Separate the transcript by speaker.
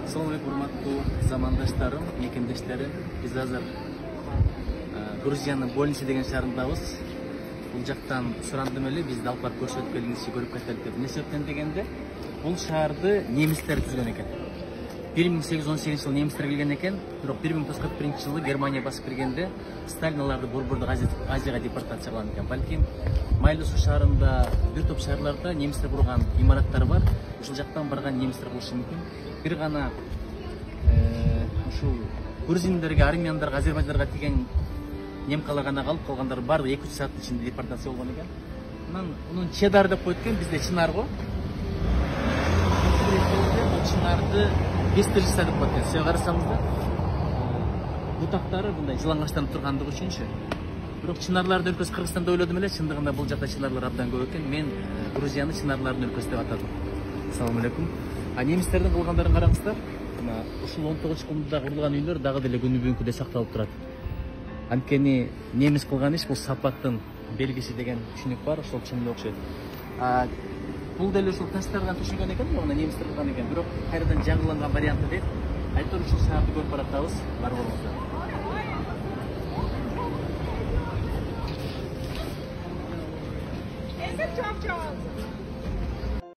Speaker 1: Assalamu alaikum, урматтуу замандаштарым, мекендештерим. Биз азыр Грузиянын Больница деген шаарындабыз. Бул жактан сурандым эле, бизди алып барып көрсөтүп келиңизчи, көрүп кетелик деп. Эмне себептен дегенде, бул шаарды немистер түзгөн экен. 1818 жылы немистер келген экен, бирок 1941 жылы Германия басып киргенде Сталин аларды борбордук Азияга депортацияланган экен. Балким Майлы суу шаарында бир топ шаарларда немистер курган имараттар бар. Ушул жактан барган немистер болушу мүмкүн. Бир гана ушул грузиндерге, армяндарга, азербайджандарга тиген немкалар гана калып, калгандары баардыгы 2-3 сааттын ичинде депортация болгон экен. Анан мунун чедар деп коет экен, бизде чынар го. Бул чынарды бестежиса деп коет экен. Сиз карасаңыз да бутактары мындай жылаңачтанып тургандыгы үчүнчү. Бирок чынарлардын өлкөсү Кыргызстанда ойлодум эле, чындыгында бул жакта чынарлар абдан көп экен. Мен Грузияны чынарлардын өлкөсү деп атадым. Assalamu alaikum. Немистердин кылгандарын караңыздар. Мына ушул 19-кылымда курулган үйлөр дагы деле күнү бүгүнкү сакталып турат. Анткени немис кылган иш бул сапаттын белгиси деген түшүнүк бар, ошол чынга окшойт. Бул деле ушул таштардан түшүнгөн экен, мына немистер кылган экен, бирок кайрадан жаңыланган варианты дейт. Айтор ушул шаарды көрүп баратабыз, бар болуңуздар.
Speaker 2: Çok çok.